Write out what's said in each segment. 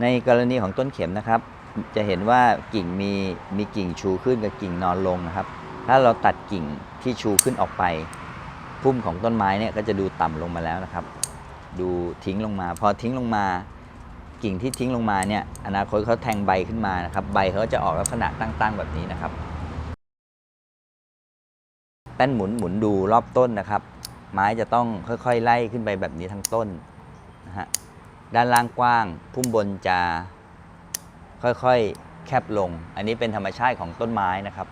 ในกรณีของต้นเข็มนะครับจะเห็นว่ากิ่งมีกิ่งชูขึ้นกับกิ่งนอนลงนะครับถ้าเราตัดกิ่งที่ชูขึ้นออกไปพุ่มของต้นไม้เนี่ยก็จะดูต่ำลงมาแล้วนะครับดูทิ้งลงมาพอทิ้งลงมากิ่งที่ทิ้งลงมาเนี่ยอนาคตเขาแทงใบขึ้นมานะครับใบเขาจะออกลักษณะตั้งๆแบบนี้นะครับแป้นหมุนดูรอบต้นนะครับไม้จะต้องค่อยๆไล่ขึ้นไปแบบนี้ทั้งต้นนะฮะด้านล่างกว้างพุ่มบนจะค่อยๆแคบลงอันนี้เป็นธรรมชาติของต้นไม้นะครับ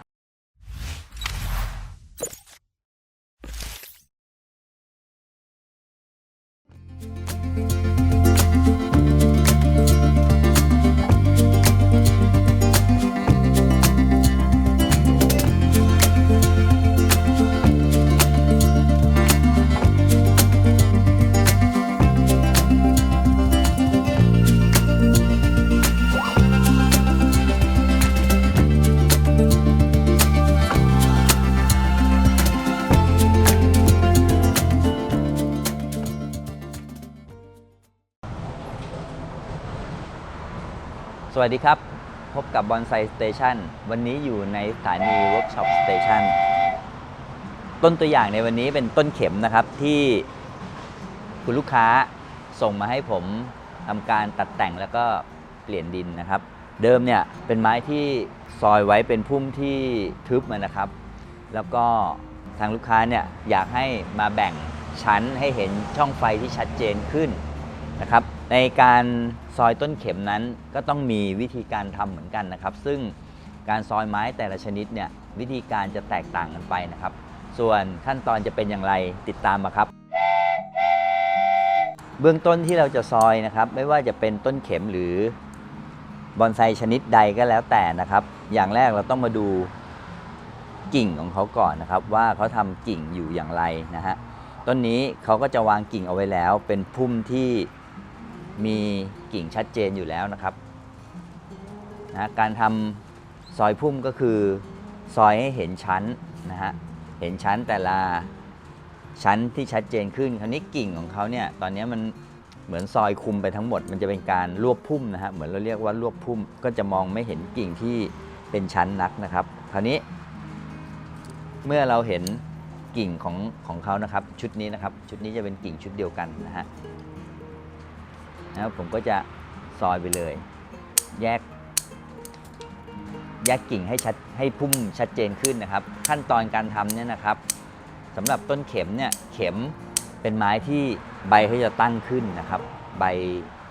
สวัสดีครับพบกับบอนไซสเตชันวันนี้อยู่ในสถานีเวิร์กช็อปสเตชันต้นตัวอย่างในวันนี้เป็นต้นเข็มนะครับที่คุณลูกค้าส่งมาให้ผมทำการตัดแต่งแล้วก็เปลี่ยนดินนะครับเดิมเนี่ยเป็นไม้ที่ซอยไว้เป็นพุ่มที่ทึบนะครับแล้วก็ทางลูกค้าเนี่ยอยากให้มาแบ่งชั้นให้เห็นช่องไฟที่ชัดเจนขึ้นนะครับในการซอยต้นเข็มนั้นก็ต้องมีวิธีการทำเหมือนกันนะครับซึ่งการซอยไม้แต่ละชนิดเนี่ยวิธีการจะแตกต่างกันไปนะครับส่วนขั้นตอนจะเป็นอย่างไรติดตามมาครับเบื้องต้นที่เราจะซอยนะครับไม่ว่าจะเป็นต้นเข็มหรือบอนไซชนิดใดก็แล้วแต่นะครับอย่างแรกเราต้องมาดูกิ่งของเขาก่อนนะครับว่าเขาทำกิ่งอยู่อย่างไรนะฮะต้นนี้เขาก็จะวางกิ่งเอาไว้แล้วเป็นพุ่มที่มีกิ่งชัดเจนอยู่แล้วนะครับการทำซอยพุ่มก็คือซอยให้เห็นชั้นนะฮะเห็นชั้นแต่ละชั้นที่ชัดเจนขึ้นคราวนี้กิ่งของเขาเนี่ยตอนนี้มันเหมือนซอยคุมไปทั้งหมดมันจะเป็นการรวบพุ่มนะฮะเหมือนเราเรียกว่ารวบพุ่มก็จะมองไม่เห็นกิ่งที่เป็นชั้นนักนะครับคราวนี้เมื่อเราเห็นกิ่งของเขานะครับชุดนี้นะครับชุดนี้จะเป็นกิ่งชุดเดียวกันนะฮะผมก็จะซอยไปเลยแยกกิ่งให้พุ่มชัดเจนขึ้นนะครับขั้นตอนการทำเนี่ยนะครับสำหรับต้นเข็มเนี่ยเข็มเป็นไม้ที่ใบเขาจะตั้งขึ้นนะครับใบ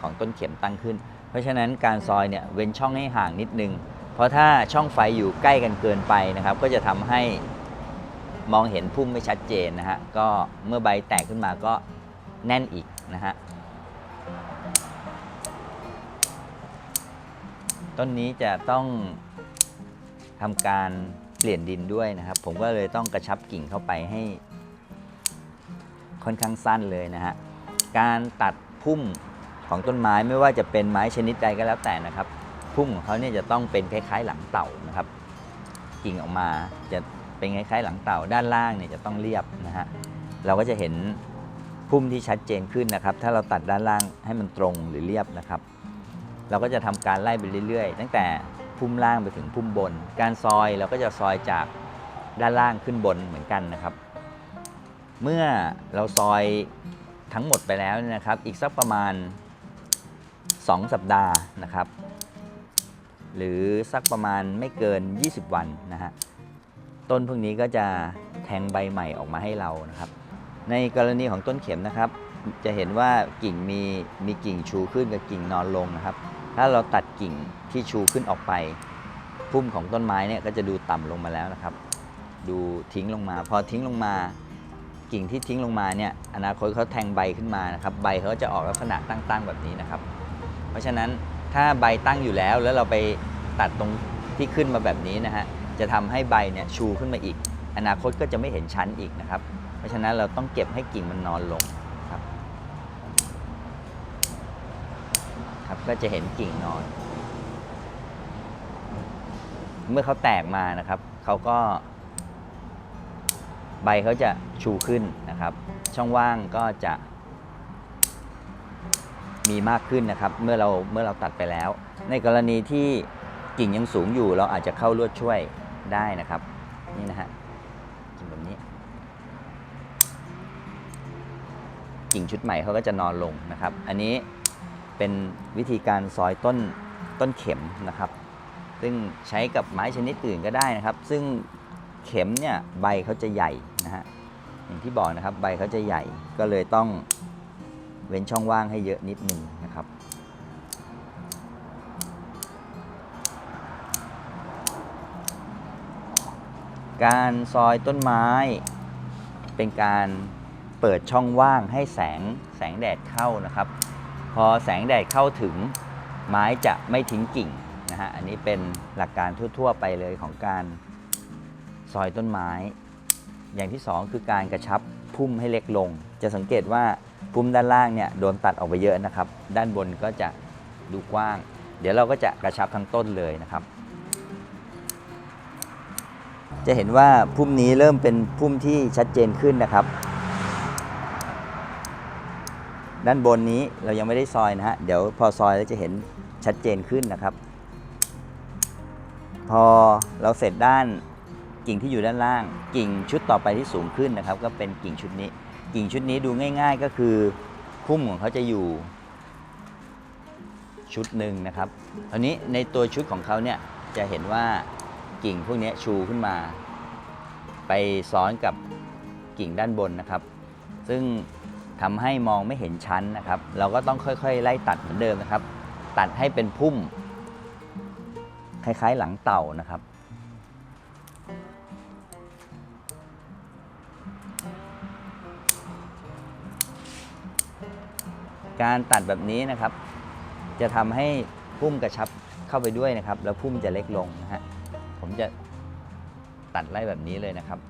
ของต้นเข็มตั้งขึ้นเพราะฉะนั้นการซอยเนี่ยเว้นช่องให้ห่างนิดนึงเพราะถ้าช่องไฟอยู่ใกล้กันเกินไปนะครับก็จะทำให้มองเห็นพุ่มไม่ชัดเจนนะฮะก็เมื่อใบแตกขึ้นมาก็แน่นอีกนะฮะต้นนี้จะต้องทำการเปลี่ยนดินด้วยนะครับผมก็เลยต้องกระชับกิ่งเข้าไปให้ค่อนข้างสั้นเลยนะฮะการตัดพุ่มของต้นไม้ไม่ว่าจะเป็นไม้ชนิดใดก็แล้วแต่นะครับพุ่มของเขาเนี่ยจะต้องเป็นคล้ายๆหลังเต่านะครับกิ่งออกมาจะเป็นคล้ายๆหลังเต่าด้านล่างเนี่ยจะต้องเรียบนะฮะเราก็จะเห็นพุ่มที่ชัดเจนขึ้นนะครับถ้าเราตัดด้านล่างให้มันตรงหรือเรียบนะครับเราก็จะทำการไล่ไปเรื่อยๆตั้งแต่พุ่มล่างไปถึงพุ่มบนการซอยเราก็จะซอยจากด้านล่างขึ้นบนเหมือนกันนะครับเมื่อเราซอยทั้งหมดไปแล้วนะครับอีกสักประมาณ2 สัปดาห์นะครับหรือสักประมาณไม่เกิน20 วันนะฮะต้นพวกนี้ก็จะแทงใบใหม่ออกมาให้เรานะครับในกรณีของต้นเข็มนะครับจะเห็นว่ากิ่งมีกิ่งชูขึ้นกับกิ่งนอนลงนะครับถ้าเราตัดกิ่งที่ชูขึ้นออกไปพุ่มของต้นไม้เนี่ยก็จะดูต่ำลงมาแล้วนะครับดูทิ้งลงมาพอทิ้งลงมากิ่งที่ทิ้งลงมาเนี่ยอนาคตเขาแทงใบขึ้นมานะครับใบเขาจะออกลักษณะตั้งๆแบบนี้นะครับเพราะฉะนั้นถ้าใบตั้งอยู่แล้วเราไปตัดตรงที่ขึ้นมาแบบนี้นะฮะจะทำให้ใบเนี่ยชูขึ้นมาอีกอนาคตก็จะไม่เห็นชั้นอีกนะครับเพราะฉะนั้นเราต้องเก็บให้กิ่งมันนอนลงครับก็จะเห็นกิ่งนอนเมื่อเขาแตกมานะครับเขาก็ใบเขาจะชูขึ้นนะครับช่องว่างก็จะ มีมากขึ้นนะครับเมื่อเราตัดไปแล้ว ในกรณีที่กิ่งยังสูงอยู่เราอาจจะเข้าลวดช่วยได้นะครับนี่นะฮะกิ่งแบบนี้กิ่งชุดใหม่เขาก็จะนอนลงนะครับอันนี้เป็นวิธีการซอยต้นเข็มนะครับซึ่งใช้กับไม้ชนิดอื่นก็ได้นะครับซึ่งเข็มเนี่ยใบเขาจะใหญ่นะฮะอย่างที่บอกนะครับใบเขาจะใหญ่ก็เลยต้องเว้นช่องว่างให้เยอะนิดนึงนะครับการซอยต้นไม้เป็นการเปิดช่องว่างให้แสงแดดเข้านะครับพอแสงแดดเข้าถึงไม้จะไม่ทิ้งกิ่งนะฮะอันนี้เป็นหลักการทั่วๆไปเลยของการซอยต้นไม้อย่างที่สองคือการกระชับพุ่มให้เล็กลงจะสังเกตว่าพุ่มด้านล่างเนี่ยโดนตัดออกไปเยอะนะครับด้านบนก็จะดูกว้างเดี๋ยวเราก็จะกระชับทั้งต้นเลยนะครับจะเห็นว่าพุ่มนี้เริ่มเป็นพุ่มที่ชัดเจนขึ้นนะครับด้านบนนี้เรายังไม่ได้ซอยนะฮะเดี๋ยวพอซอยแล้วจะเห็นชัดเจนขึ้นนะครับพอเราเสร็จด้านกิ่งที่อยู่ด้านล่างกิ่งชุดต่อไปที่สูงขึ้นนะครับก็เป็นกิ่งชุดนี้กิ่งชุดนี้ดูง่ายๆก็คือพุ่มของเขาจะอยู่ชุดหนึ่งนะครับตอนนี้ในตัวชุดของเขาเนี่ยจะเห็นว่ากิ่งพวกนี้ชูขึ้นมาไปซ้อนกับกิ่งด้านบนนะครับซึ่งทำให้มองไม่เห็นชั้นนะครับเราก็ต้องค่อยๆไล่ตัดเหมือนเดิมนะครับตัดให้เป็นพุ่มคล้ายๆหลังเต่านะครับการตัดแบบนี้นะครับจะทำให้พุ่มกระชับเข้าไปด้วยนะครับแล้วพุ่มจะเล็กลงนะฮะผมจะตัดไล่แบบนี้เลยนะครับ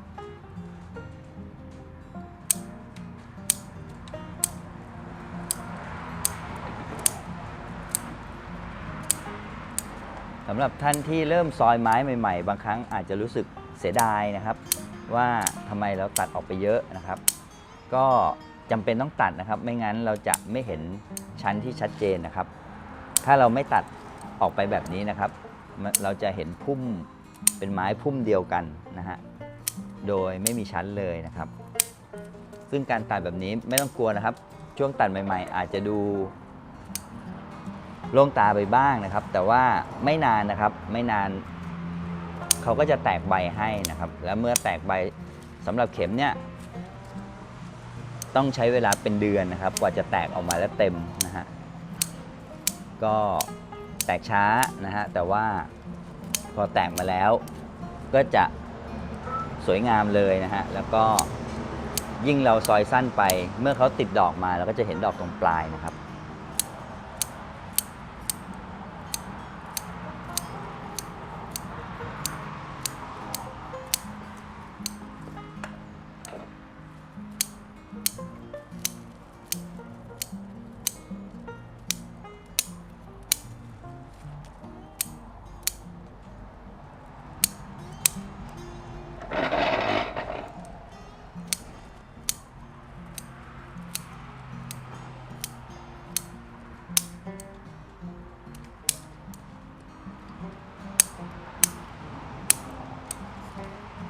สำหรับท่านที่เริ่มซอยไม้ใหม่ๆบางครั้งอาจจะรู้สึกเสียดายนะครับว่าทำไมเราตัดออกไปเยอะนะครับก็จำเป็นต้องตัดนะครับไม่งั้นเราจะไม่เห็นชั้นที่ชัดเจนนะครับถ้าเราไม่ตัดออกไปแบบนี้นะครับเราจะเห็นพุ่มเป็นไม้พุ่มเดียวกันนะฮะโดยไม่มีชั้นเลยนะครับซึ่งการตัดแบบนี้ไม่ต้องกลัวนะครับช่วงตัดใหม่ๆอาจจะดูโล่งตาไปบ้างนะครับแต่ว่าไม่นานนะครับไม่นานเขาก็จะแตกใบให้นะครับแล้วเมื่อแตกใบสำหรับเข็มเนี่ยต้องใช้เวลาเป็นเดือนนะครับกว่าจะแตกออกมาแล้วเต็มนะฮะก็แตกช้านะฮะแต่ว่าพอแตกมาแล้วก็จะสวยงามเลยนะฮะแล้วก็ยิ่งเราซอยสั้นไปเมื่อเขาติดดอกมาเราก็จะเห็นดอกตรงปลายนะครับ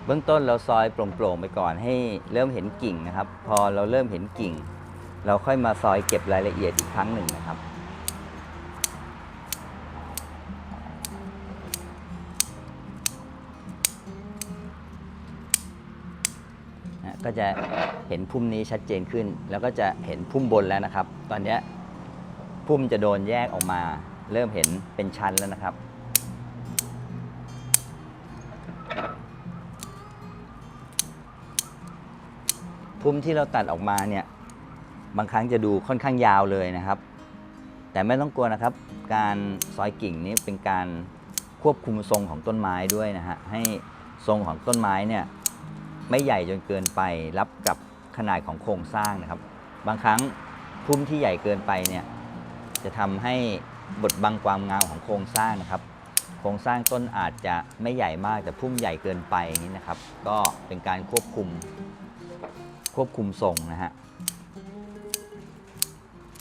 เบื้องต้นเราซอยโปร่งๆไปก่อนให้เริ่มเห็นกิ่งนะครับพอเราเริ่มเห็นกิ่งเราค่อยมาซอยเก็บรายละเอียดอีกครั้งหนึ่งนะครับก็จะเห็นพุ่มนี้ชัดเจนขึ้นแล้วก็จะเห็นพุ่มบนแล้วนะครับตอนนี้พุ่มจะโดนแยกออกมาเริ่มเห็นเป็นชั้นแล้วนะครับพุ่มที่เราตัดออกมาเนี่ยบางครั้งจะดูค่อนข้างยาวเลยนะครับแต่ไม่ต้องกลัวนะครับการซอยกิ่งนี้เป็นการควบคุมทรงของต้นไม้ด้วยนะฮะให้ทรงของต้นไม้เนี่ยไม่ใหญ่จนเกินไปรับกับขนาดของโครงสร้างนะครับบางครั้งพุ่มที่ใหญ่เกินไปเนี่ยจะทำให้บดบังความงามของโครงสร้างนะครับโครงสร้างต้นอาจจะไม่ใหญ่มากแต่พุ่มใหญ่เกินไปนี่นะครับก็เป็นการควบคุมทรงนะฮะ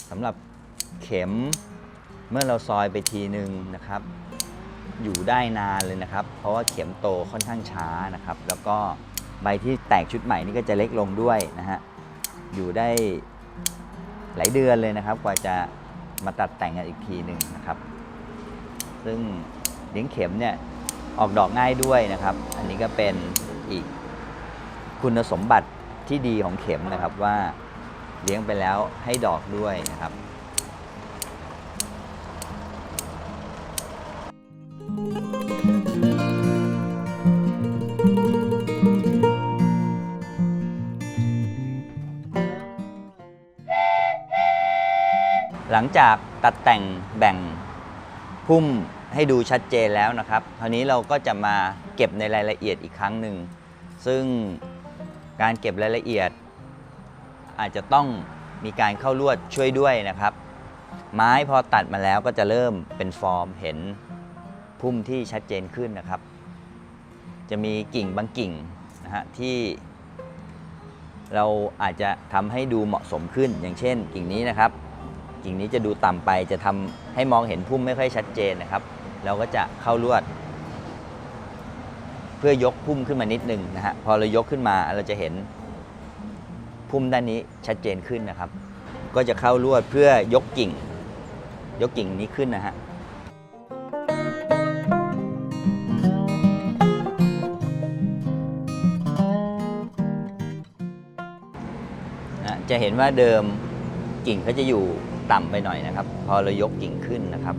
สำหรับ เข็มเมื่อเราซอยไปทีนึงนะครับอยู่ได้นานเลยนะครับเพราะว่าเข็มโตค่อนข้างช้านะครับแล้วก็ใบที่แตกชุดใหม่นี่ก็จะเล็กลงด้วยนะฮะอยู่ได้หลายเดือนเลยนะครับกว่าจะมาตัดแต่งกันอีกทีหนึ่งนะครับซึ่งเลี้ยงเข็มเนี่ยออกดอกง่ายด้วยนะครับอันนี้ก็เป็นอีกคุณสมบัติที่ดีของเข็มนะครับว่าเลี้ยงไปแล้วให้ดอกด้วยนะครับหลังจากตัดแต่งแบ่งพุ่มให้ดูชัดเจนแล้วนะครับคราวนี้เราก็จะมาเก็บในรายละเอียดอีกครั้งหนึ่งซึ่งการเก็บรายละเอียดอาจจะต้องมีการเข้าลวดช่วยด้วยนะครับไม้พอตัดมาแล้วก็จะเริ่มเป็นฟอร์มเห็นพุ่มที่ชัดเจนขึ้นนะครับจะมีกิ่งบางกิ่งนะฮะที่เราอาจจะทำให้ดูเหมาะสมขึ้นอย่างเช่นกิ่งนี้นะครับกิ่งนี้จะดูต่ำไปจะทำให้มองเห็นพุ่มไม่ค่อยชัดเจนนะครับเราก็จะเข้าลวดเพื่อยกพุ่มขึ้นมานิดนึงนะฮะพอเรายกขึ้นมาเราจะเห็นพุ่มด้านนี้ชัดเจนขึ้นนะครับก็จะเข้าลวดเพื่อยกกิ่งนี้ขึ้นนะฮะจะเห็นว่าเดิมกิ่งเขาจะอยู่ต่ำไปหน่อยนะครับพอเรายกกิ่งขึ้นนะครับ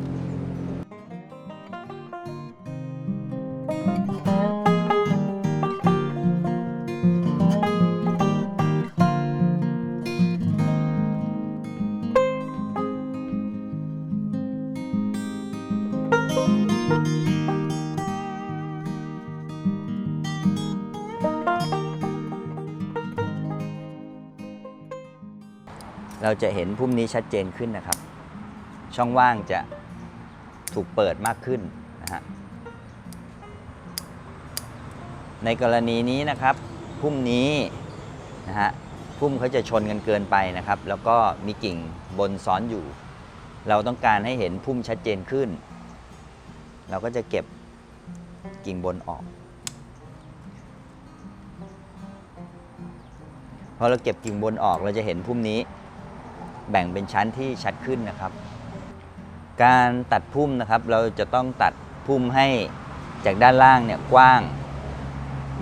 เราจะเห็นพุ่มนี้ชัดเจนขึ้นนะครับช่องว่างจะถูกเปิดมากขึ้นนะฮะในกรณีนี้นะครับพุ่มนี้นะฮะพุ่มเขาจะชนกันเกินไปนะครับแล้วก็มีกิ่งบนซ้อนอยู่เราต้องการให้เห็นพุ่มชัดเจนขึ้นเราก็จะเก็บกิ่งบนออกพอเราเก็บกิ่งบนออกเราจะเห็นพุ่มนี้แบ่งเป็นชั้นที่ชัดขึ้นนะครับการตัดพุ่มนะครับเราจะต้องตัดพุ่มให้จากด้านล่างเนี่ยกว้าง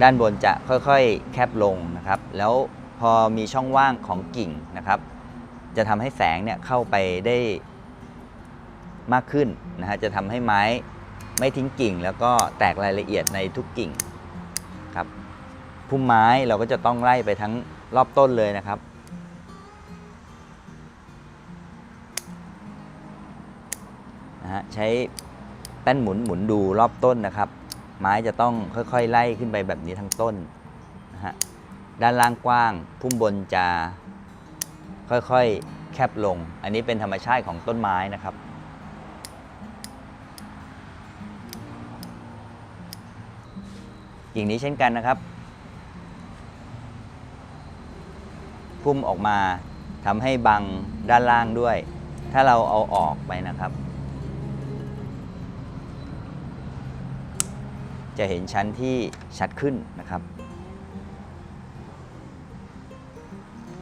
ด้านบนจะค่อยๆแคบลงนะครับแล้วพอมีช่องว่างของกิ่งนะครับจะทำให้แสงเนี่ยเข้าไปได้มากขึ้นนะฮะจะทำให้ไม้ไม่ทิ้งกิ่งแล้วก็แตกรายละเอียดในทุกกิ่งครับพุ่มไม้เราก็จะต้องไล่ไปทั้งรอบต้นเลยนะครับใช้แป้นหมุนดูรอบต้นนะครับไม้จะต้องค่อยๆไล่ขึ้นไปแบบนี้ทั้งต้นนะฮะด้านล่างกว้างพุ่มบนจะค่อยๆแคบลงอันนี้เป็นธรรมชาติของต้นไม้นะครับกิ่งนี้เช่นกันนะครับพุ่มออกมาทำให้บังด้านล่างด้วยถ้าเราเอาออกไปนะครับจะเห็นชั้นที่ชัดขึ้นนะครับ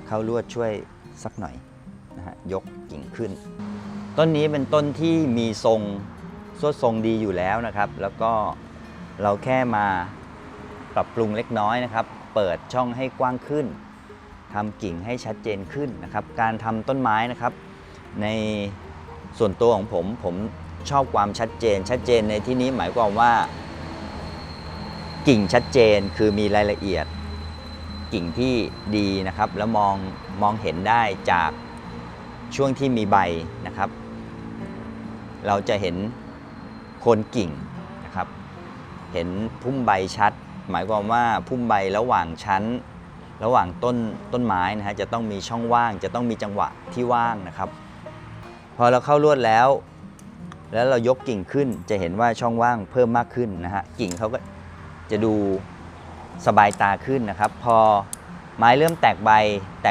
เข้าลวดช่วยสักหน่อยนะฮะยกกิ่งขึ้นต้นนี้เป็นต้นที่มีทรงสวดทรงดีอยู่แล้วนะครับแล้วก็เราแค่มาปรับปรุงเล็กน้อยนะครับเปิดช่องให้กว้างขึ้นทำกิ่งให้ชัดเจนขึ้นนะครับการทำต้นไม้นะครับในส่วนตัวของผมชอบความชัดเจนในที่นี้หมายความว่ากิ่งชัดเจนคือมีรายละเอียดกิ่งที่ดีนะครับแล้วมองเห็นได้จากช่วงที่มีใบนะครับเราจะเห็นโคนกิ่งนะครับเห็นพุ่มใบชัดหมายความว่าพุ่มใบระหว่างชั้นระหว่างต้นไม้นะฮะจะต้องมีช่องว่างจะต้องมีจังหวะที่ว่างนะครับพอเราเข้าลวดแล้วเรายกกิ่งขึ้นจะเห็นว่าช่องว่างเพิ่มมากขึ้นนะฮะกิ่งเขาก็จะดูสบายตาขึ้นนะครับพอไม้เริ่มแตก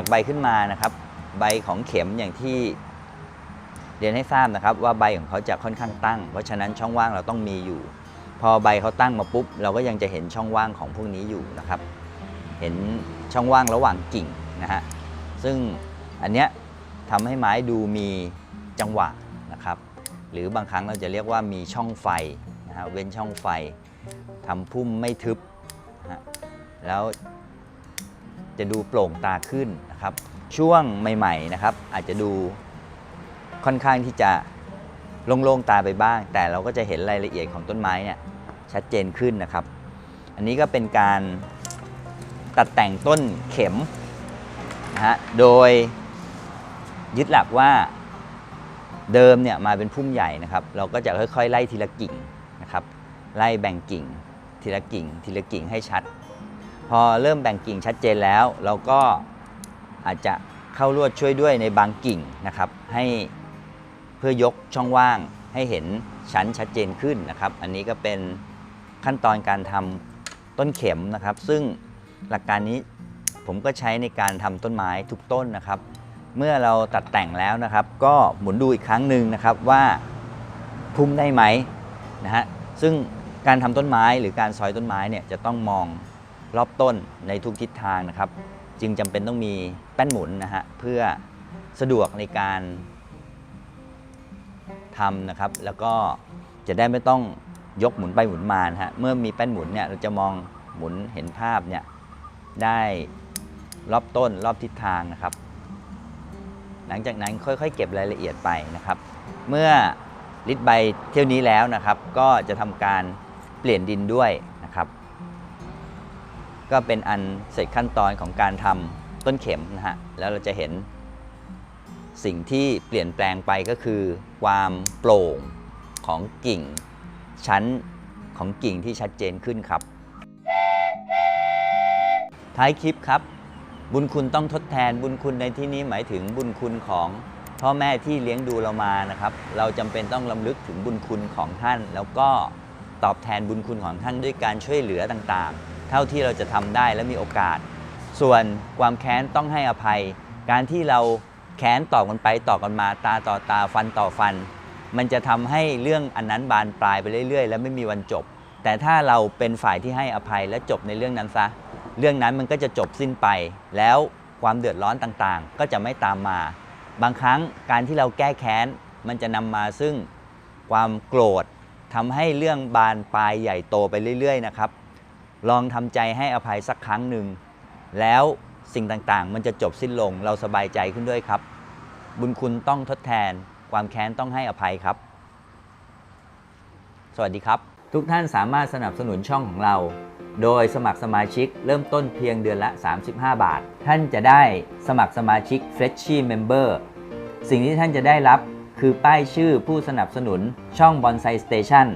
ใบขึ้นมานะครับใบของเข็มอย่างที่ รียนให้ทราบนะครับว่าใบของเขาจะค่อนข้างตั้งเพราะฉะนั้นช่องว่างเราต้องมีอยู่พอใบเขาตั้งมาปุ๊บเราก็ยังจะเห็นช่องว่างของพวกนี้อยู่นะครับเห็นช่องว่างระหว่างกิ่งนะฮะซึ่งอันเนี้ยทำให้ไม้ดูมีจังหวะนะครับหรือบางครั้งเราจะเรียกว่ามีช่องไฟนะฮะเว้นช่องไฟทำพุ่มไม่ทึบนะฮะแล้วจะดูโปร่งตาขึ้นนะครับช่วงใหม่ๆนะครับอาจจะดูค่อนข้างที่จะโล่งๆตาไปบ้างแต่เราก็จะเห็นรายละเอียดของต้นไม้เนี่ยชัดเจนขึ้นนะครับอันนี้ก็เป็นการตัดแต่งต้นเข็มนะฮะโดยยึดหลักว่าเดิมเนี่ยมาเป็นพุ่มใหญ่นะครับเราก็จะค่อยๆไล่ทีละกิ่งนะครับไล่แบ่งกิ่งทีละกิ่งทีละกิ่งให้ชัดพอเริ่มแบ่งกิ่งชัดเจนแล้วเราก็อาจจะเข้าลวดช่วยด้วยในบางกิ่งนะครับให้เพื่อยกช่องว่างให้เห็นชั้นชัดเจนขึ้นนะครับอันนี้ก็เป็นขั้นตอนการทำต้นเข็มนะครับซึ่งหลักการนี้ผมก็ใช้ในการทำต้นไม้ทุกต้นนะครับเมื่อเราตัดแต่งแล้วนะครับก็หมุนดูอีกครั้งหนึ่งนะครับว่าพุ่มได้ไหมนะฮะซึ่งการทำต้นไม้หรือการซอยต้นไม้เนี่ยจะต้องมองรอบต้นในทุกทิศทางนะครับจึงจำเป็นต้องมีแป้นหมุนนะฮะเพื่อสะดวกในการทำนะครับแล้วก็จะได้ไม่ต้องยกหมุนไปหมุนมานะฮะเมื่อมีแป้นหมุนเนี่ยเราจะมองหมุนเห็นภาพเนี่ยได้รอบต้นรอบทิศทางนะครับหลังจากนั้นค่อยๆเก็บรายละเอียดไปนะครับเมื่อลิดใบเที่ยวนี้แล้วนะครับก็จะทำการเปลี่ยนดินด้วยนะครับก็เป็นอันเสร็จขั้นตอนของการทำต้นเข็มนะฮะแล้วเราจะเห็นสิ่งที่เปลี่ยนแปลงไปก็คือความโปร่งของกิ่งชั้นของกิ่งที่ชัดเจนขึ้นครับท้ายคลิปครับบุญคุณต้องทดแทนบุญคุณในที่นี้หมายถึงบุญคุณของพ่อแม่ที่เลี้ยงดูเรามานะครับเราจำเป็นต้องรำลึกถึงบุญคุณของท่านแล้วก็ตอบแทนบุญคุณของท่านด้วยการช่วยเหลือต่างๆเท่าที่เราจะทำได้และมีโอกาสส่วนความแค้นต้องให้อภัยการที่เราแค้นต่อกันไปต่อกันมาตาต่อตาฟันต่อฟันมันจะทำให้เรื่องอันนั้นบานปลายไปเรื่อยๆและไม่มีวันจบแต่ถ้าเราเป็นฝ่ายที่ให้อภัยและจบในเรื่องนั้นซะเรื่องนั้นมันก็จะจบสิ้นไปแล้วความเดือดร้อนต่างๆก็จะไม่ตามมาบางครั้งการที่เราแก้แค้นมันจะนำมาซึ่งความโกรธทำให้เรื่องบานปลายใหญ่โตไปเรื่อยๆนะครับลองทำใจให้อภัยสักครั้งหนึ่งแล้วสิ่งต่างๆมันจะจบสิ้นลงเราสบายใจขึ้นด้วยครับบุญคุณต้องทดแทนความแค้นต้องให้อภัยครับสวัสดีครับทุกท่านสามารถสนับสนุนช่องของเราโดยสมัครสมาชิกเริ่มต้นเพียงเดือนละ35 บาทท่านจะได้สมัครสมาชิก Freshie Member สิ่งที่ท่านจะได้รับคือป้ายชื่อผู้สนับสนุนช่อง Bonsai Station